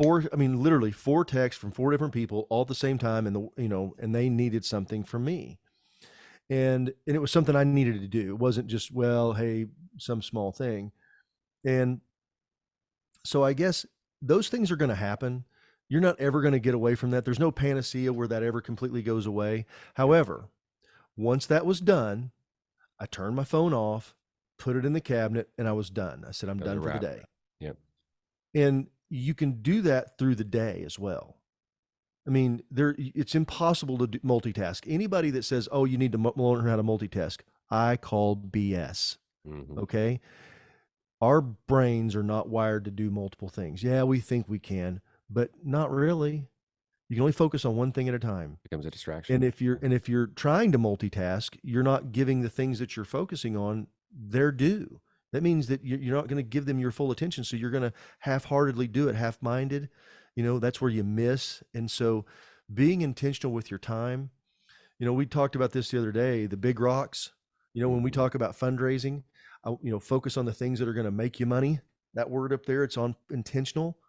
literally 4 texts from 4 different people all at the same time. And they needed something from me. And it was something I needed to do. It wasn't just, well, hey, some small thing. And so I guess those things are going to happen. You're not ever going to get away from that. There's no panacea where that ever completely goes away. Yeah. However, once that was done, I turned my phone off, put it in the cabinet, and I was done. I said, I'm That was a done for the wrap. day. Yep. And you can do that through the day as well. I mean, it's impossible to multitask. Anybody that says, "Oh, you need to learn how to multitask," I call BS. Hmm. Okay, our brains are not wired to do multiple things. Yeah, we think we can, but not really. You can only focus on one thing at a time. Becomes a distraction. And if you're trying to multitask, you're not giving the things that you're focusing on their due. That means that you're not going to give them your full attention. So you're going to half-heartedly do it, half-minded. That's where you miss. And so being intentional with your time, we talked about this the other day, the big rocks. When we Mhm. talk about fundraising, focus on the things that are going to make you money. That word up there, it's on intentional,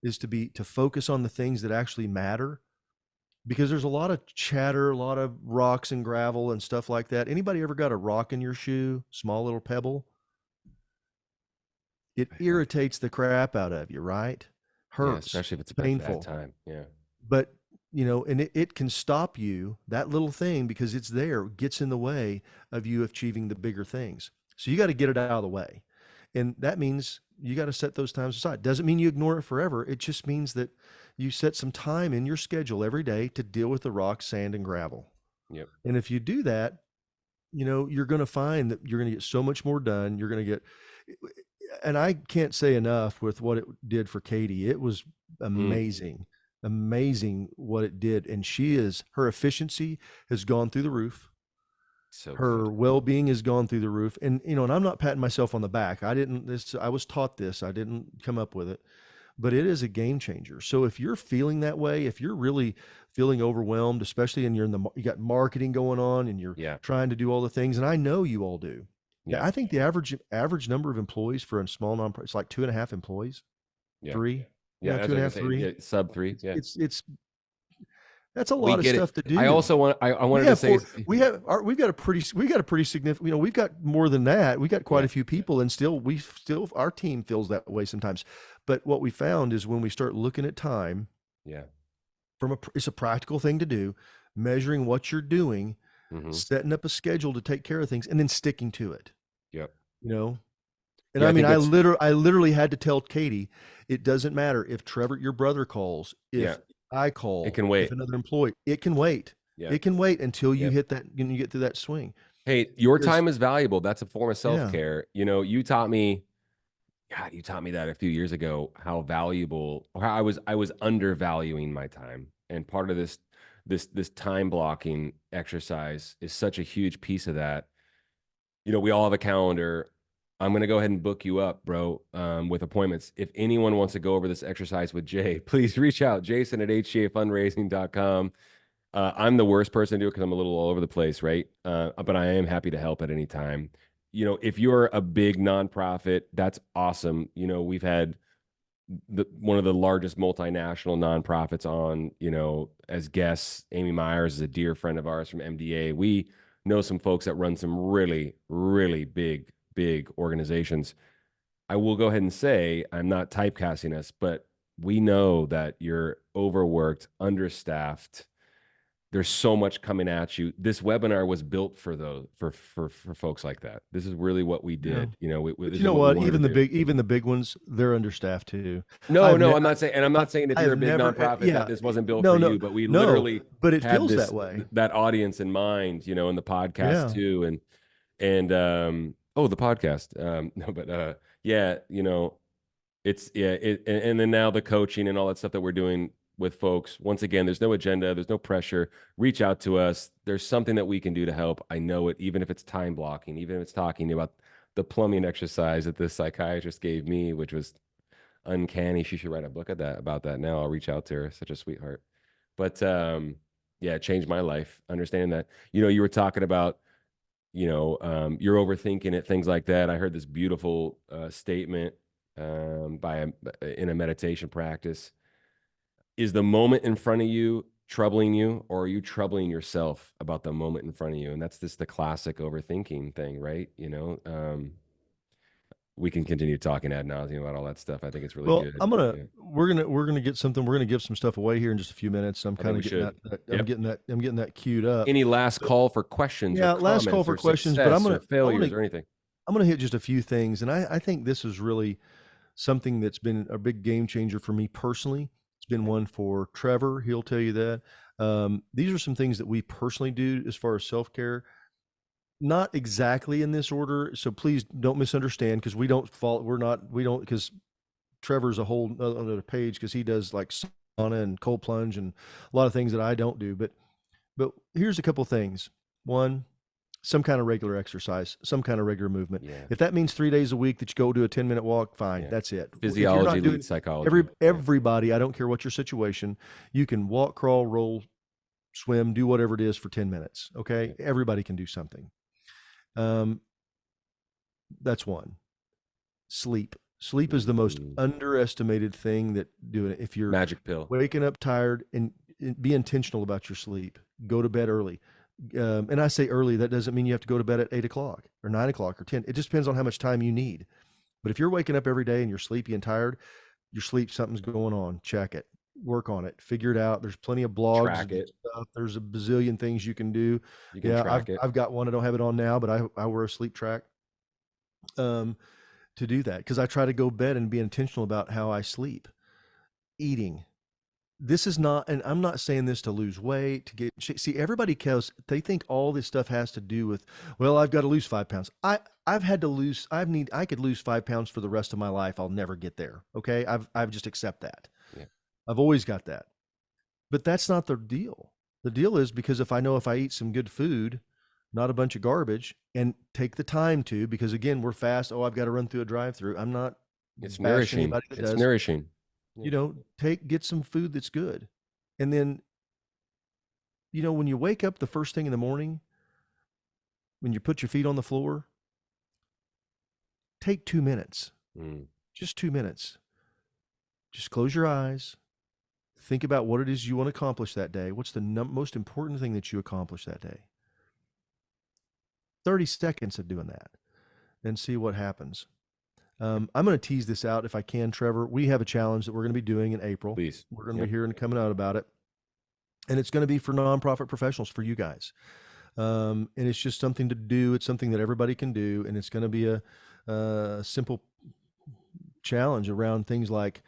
is to focus on the things that actually matter, because there's a lot of chatter, a lot of rocks and gravel and stuff like that. Anybody ever got a rock in your shoe, small little pebble? It I have. irritates the crap out of you, right? Yeah, Hurts, especially if it's a bad painful. time. Yeah. But, and it can stop you, that little thing, because it's there, gets in the way of you achieving the bigger things. So you got to get it out of the way. And that means you got to set those times aside. Doesn't mean you ignore it forever. It just means that you set some time in your schedule every day to deal with the rock, sand, and gravel. Yep. And if you do that, you're going to find that you're going to get so much more done. You're going to get, and I can't say enough with what it did for Katie. It was Mm. amazing, amazing what it did. And her efficiency has gone through the roof. So Her good. well-being has gone through the roof. And I'm not patting myself on the back. I was taught this. I didn't come up with it, but it is a game changer. So if you're feeling that way, if you're really feeling overwhelmed, especially and you got marketing going on and you're Yeah. trying to do all the things, and I know you all do. Yeah, Yeah. I think the average number of employees for a small nonprofit is like 2.5 employees, Yeah. 3. Yeah. Yeah, As two I and a was half, gonna say, three. yeah, sub 3. It's Yeah. it's it's That's a We lot of get it. stuff to I do. also want, I wanted to say, We've got a pretty significant, we've got more than that. We've got quite yeah, a few people, and still our team feels that way sometimes. But what we found is when we start looking at time yeah. it's a practical thing to do, measuring what you're doing, Hmm. setting up a schedule to take care of things, and then sticking to it, Yep. you know? And Yeah, I I mean, think that's, I literally had to tell Katie, it doesn't matter if Trevor, your brother calls, yeah, if I it call, can if wait. another employee, it can wait. Yeah. It can wait until you Yep. hit that, you get through that swing. Hey, your Because time is valuable. That's a form of yeah, self-care. You taught me, God, you taught me that a few years ago, how valuable, or how I was undervaluing my time. And part of this time blocking exercise is such a huge piece of that. We all have a calendar. I'm going to go ahead and book you up, bro, with appointments. If anyone wants to go over this exercise with Jay, please reach out, Jason at hcafundraising.com. I'm the worst person to do it because I'm a little all over the place, right? But I am happy to help at any time. If you're a big nonprofit, that's awesome. We've had one of the largest multinational nonprofits on, as guests. Amy Myers is a dear friend of ours from MDA. We know some folks that run some really, really big organizations. I will go ahead and say I'm not typecasting us, but we know that you're overworked, understaffed. There's so much coming at you. This webinar was built for those for folks like that. This is really what we yeah. did. But This you is know what we what? wanted to do. Even the big ones, they're understaffed too. No, I've no, ne- I'm not saying, and I'm not saying if I you're a have big never, nonprofit that yeah, this wasn't built for no, no, you, but we no, literally but it had feels that way. that audience in mind, in the podcast Yeah. too, and oh, the podcast, no, but yeah, it's yeah, and then now the coaching and all that stuff that we're doing with folks. Once again, there's no agenda, there's no pressure. Reach out to us. There's something that we can do to help. I know it, even if it's time blocking, even if it's talking about the plumbing exercise that the psychiatrist gave me, which was uncanny. She should write a book about that now. I'll reach out to her. Such a sweetheart. But yeah, it changed my life. Understanding that, you were talking about, you're overthinking it, things like that. I heard this beautiful statement in a meditation practice. Is the moment in front of you troubling you, or are you troubling yourself about the moment in front of you? And that's just the classic overthinking thing, right? We can continue talking ad nauseum about all that stuff. I think it's really Well, good. Yeah, we're gonna get something. We're gonna give some stuff away here in just a few minutes. I'm I think kind we of getting should. Yep. I'm getting that queued up. Any last But call for questions or yeah, last call comments for or questions, but success or failures or anything? I'm gonna hit just a few things, and I think this is really something that's been a big game changer for me personally. It's been one for Trevor. He'll tell you that. These are some things that we personally do as far as self care. Not exactly in this order, so please don't misunderstand because we don't fall. We don't because Trevor's a whole other page because he does like sauna and cold plunge and a lot of things that I don't do. But here's a couple things. One, some kind of regular exercise, some kind of regular movement. Yeah. If that means 3 days a week that you go do a 10-minute walk, fine, Yeah. that's it. If you're Physiology not doing leads psychology. Yeah. everybody, I don't care what your situation, you can walk, crawl, roll, swim, do whatever it is for 10 minutes. Okay. Yeah. Everybody can do something. Um, that's one. Sleep. Sleep is the most Mhm. underestimated thing that doing it. If you're Magic pill. waking up tired and be intentional about your sleep, go to bed early. And I say early, that doesn't mean you have to go to bed at 8 o'clock or 9 o'clock or 10. It just depends on how much time you need. But if you're waking up every day and you're sleepy and tired, your sleep, something's going on. Check it, work on it, figure it out. There's plenty of blogs Track and it. stuff. There's a bazillion things you can do. You can Yeah, track it. I've got one. I don't have it on now, but I wear a sleep track. To do that because I try to go to bed and be intentional about how I sleep. Eating. This is not, and I'm not saying this to lose weight, to get, see, everybody else, they think all this stuff has to do with, well, I've got to lose 5 pounds. I've had to lose, I could lose 5 pounds for the rest of my life. I'll never get there. Okay. I've just accept that. Yeah. I've always got that. But that's not the deal. The deal is because if I know if I eat some good food, not a bunch of garbage, and take the time to, because again, we're fast. Oh, I've got to run through a drive-through. I'm not It's bashing nourishing. anybody that It's does. nourishing. Yeah. Get some food that's good. And then, when you wake up the first thing in the morning, when you put your feet on the floor, take 2 minutes, Mm. just 2 minutes. Just close your eyes, think about what it is you want to accomplish that day. What's the most important thing that you accomplish that day? 30 seconds of doing that and see what happens. I'm going to tease this out if I can, Trevor. We have a challenge that we're going to be doing in April. Please. We're going to Yep. be hearing coming out about it. And it's going to be for nonprofit professionals, for you guys. And it's just something to do. It's something that everybody can do. And it's going to be a simple challenge around things like,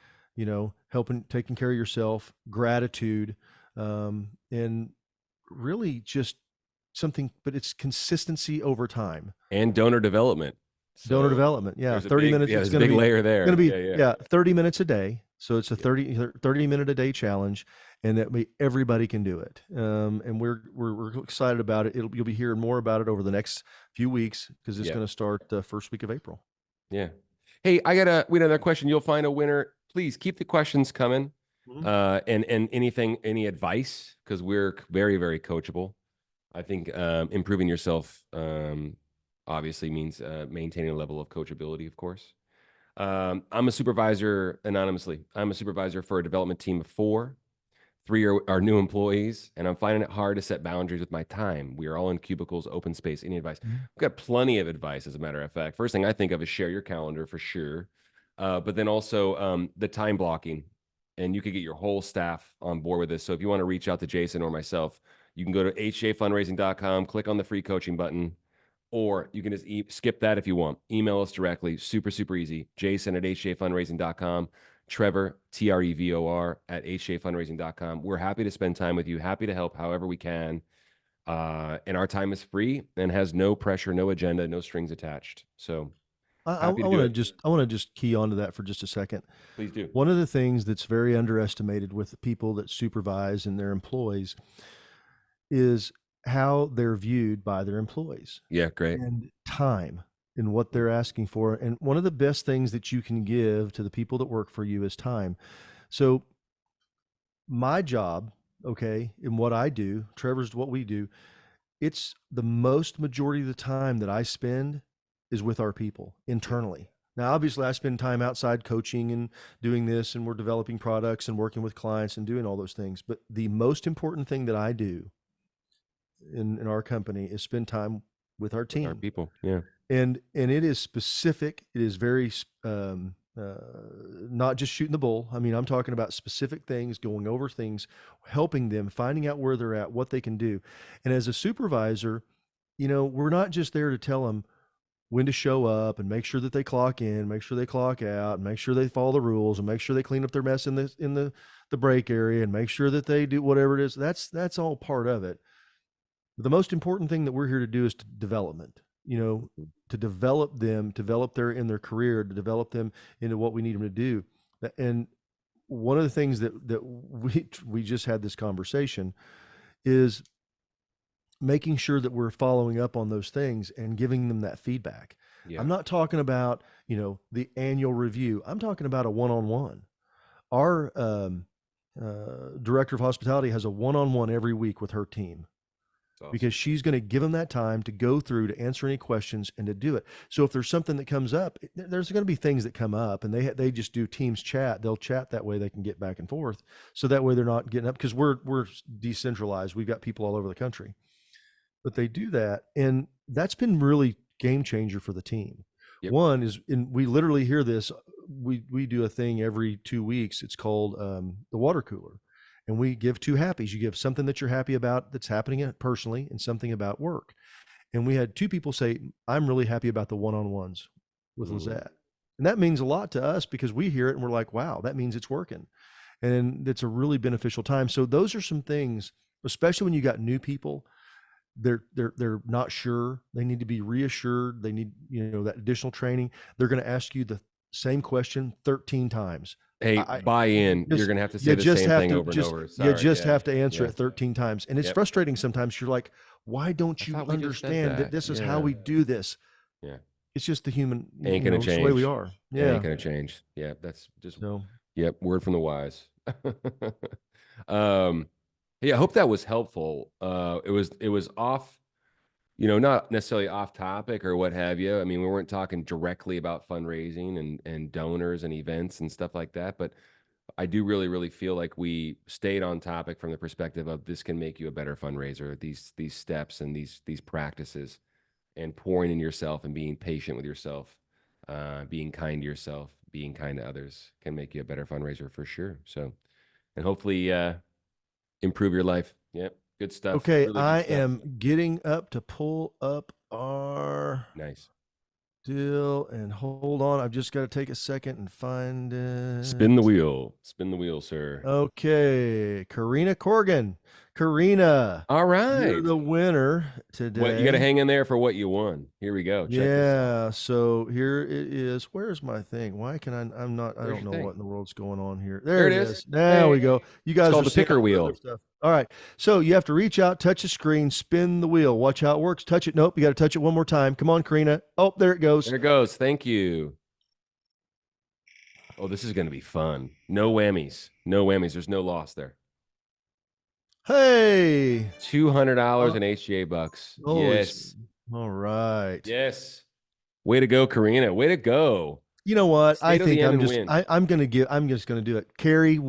helping, taking care of yourself, gratitude, and really just something, but it's consistency over time. And donor development. Donor So development. Yeah. there's a 30 big, minutes. yeah, It's there's a going to big be, layer there. going to be, Yeah. 30 minutes a day. So it's a Yeah. 30 minute a day challenge, and that everybody can do it. And we're excited about it. You'll be hearing more about it over the next few weeks, because it's Yeah. going to start the first week of April. Yeah. Hey, we got another question. You'll find a winner. Please keep the questions coming. And any advice, because we're very, very coachable. I think improving yourself obviously means maintaining a level of coachability, of course. I'm a supervisor anonymously. I'm a supervisor for a development team of 4. 3 are new employees, and I'm finding it hard to set boundaries with my time. We are all in cubicles, open space. Any advice? I've got plenty of advice, as a matter of fact. First thing I think of is share your calendar for sure. But then also the time blocking, and you could get your whole staff on board with this. So if you want to reach out to Jason or myself, you can go to hjafundraising.com, click on the free coaching button, or you can just skip that if you want. Email us directly. Super, super easy. Jason at hjafundraising.com. Trevor, Trevor, at hjafundraising.com. We're happy to spend time with you, happy to help however we can. And our time is free and has no pressure, no agenda, no strings attached. So I want to just key onto that for just a second. Please do. One of the things that's very underestimated with the people that supervise and their employees is how they're viewed by their employees. Yeah, great. And time and what they're asking for. And one of the best things that you can give to the people that work for you is time. So my job, okay, and what I do, Trevor's what we do, it's the most majority of the time that I spend is with our people internally. Now, obviously, I spend time outside coaching and doing this, and we're developing products and working with clients and doing all those things. But the most important thing that I do in our company is spend time with our team. Our people, yeah. And it is specific. It is very not just shooting the bull. I mean, I'm talking about specific things, going over things, helping them, finding out where they're at, what they can do. And as a supervisor, we're not just there to tell them when to show up and make sure that they clock in, make sure they clock out, and make sure they follow the rules, and make sure they clean up their mess in the break area, and make sure that they do whatever it is. That's all part of it. But the most important thing that we're here to do is development. To develop them, develop in their career, to develop them into what we need them to do. And one of the things that we just had this conversation is making sure that we're following up on those things and giving them that feedback. Yeah. I'm not talking about, the annual review. I'm talking about a one-on-one. Our director of hospitality has a one-on-one every week with her team. Awesome. Because she's going to give them that time to go through, to answer any questions, and to do it. So if there's something that comes up, there's going to be things that come up, and they just do Teams chat. They'll chat that way, they can get back and forth. So that way they're not getting up, because we're decentralized. We've got people all over the country, but they do that, and that's been really game changer for the team. Yep. One is, and we literally hear this. We do a thing every 2 weeks. It's called the water cooler. And we give 2 happies. You give something that you're happy about that's happening personally, and something about work. And we had 2 people say, I'm really happy about the one-on-ones with Lizette. And that means a lot to us, because we hear it and we're like, wow, that means it's working. And it's a really beneficial time. So those are some things, especially when you got new people, they're not sure. They need to be reassured. They need, that additional training. They're going to ask you the same question 13 times. Hey, buy in. You're going to have to say the same thing over and over. Sorry, you just have to answer it 13 times. And it's frustrating sometimes. You're like, why don't you understand that this is how we do this? Yeah. It's just the human, ain't going to change. The way we are. Yeah. Ain't going to change. Yeah. That's just, yep. Word from the wise. Yeah. I hope that was helpful. It was off, not necessarily off topic or what have you. I mean, we weren't talking directly about fundraising and donors and events and stuff like that, but I do really, really feel like we stayed on topic from the perspective of this can make you a better fundraiser. These steps and these practices, and pouring in yourself and being patient with yourself, being kind to yourself, being kind to others can make you a better fundraiser for sure. So, and hopefully improve your life. Yep, good stuff. Okay, Really good I stuff. am getting up to pull up our Nice. deal, and hold on. I've just got to take a second and find Spin the it. wheel. Spin the wheel, sir. Okay, Karina Corgan. Karina, All you're right. the winner What you got to today. hang in there for what you won. Here we go. Check this out. Yeah, so here it is. Where's my thing? Why can I'm not, I Where's don't your know thing? what in the world's going on here. There There it it is. is. There we Hey, go. You it's guys called are the seeing picker all the other wheel. stuff. All right. So you have to reach out, touch the screen, spin the wheel. Watch how it works. Touch it. Nope. You got to touch it one more time. Come on, Karina. Oh, there it goes. There it goes. Thank you. Oh, this is going to be fun. No whammies. No whammies. There's no loss there. Hey. $200 Uh, in HGA bucks. Holy. Yes. All right. Yes. Way to go, Karina. Way to go. You know what? I State of the think end and win. I'm just gonna do it. Carrie,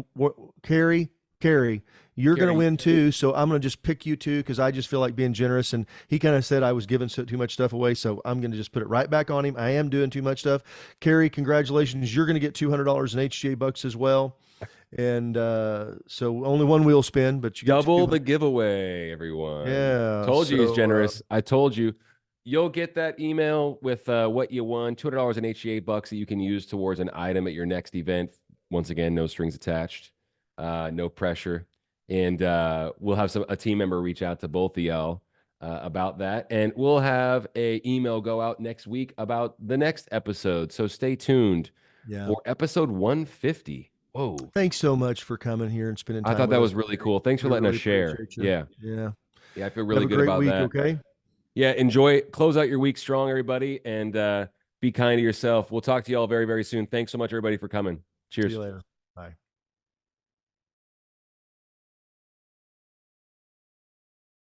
you're gonna Carrie, win too. So I'm gonna just pick you two because I just feel like being generous. And he kind of said I was giving too much stuff away, so I'm gonna just put it right back on him. I am doing too much stuff. Carrie, congratulations! You're gonna get $200 in HGA bucks as well. And so only one wheel spin, but you get double the 200. giveaway, everyone. Yeah. Told you he's So generous. I told you. You'll get that email with what you won, $200 in HGA bucks that you can use towards an item at your next event. Once again, no strings attached, no pressure. And we'll have a team member reach out to both of y'all about that. And we'll have a email go out next week about the next episode. So stay tuned yeah. for episode 150. Whoa. Thanks so much for coming here and spending I time thought with that us was really today. cool. Thanks for We letting us really share. appreciate you. Yeah. Yeah. Yeah, I feel Have really a good great about week, that. okay? Yeah, close out your week strong, everybody, and be kind to yourself. We'll talk to you all very, very soon. Thanks so much, everybody, for coming. See Cheers. you later. Bye.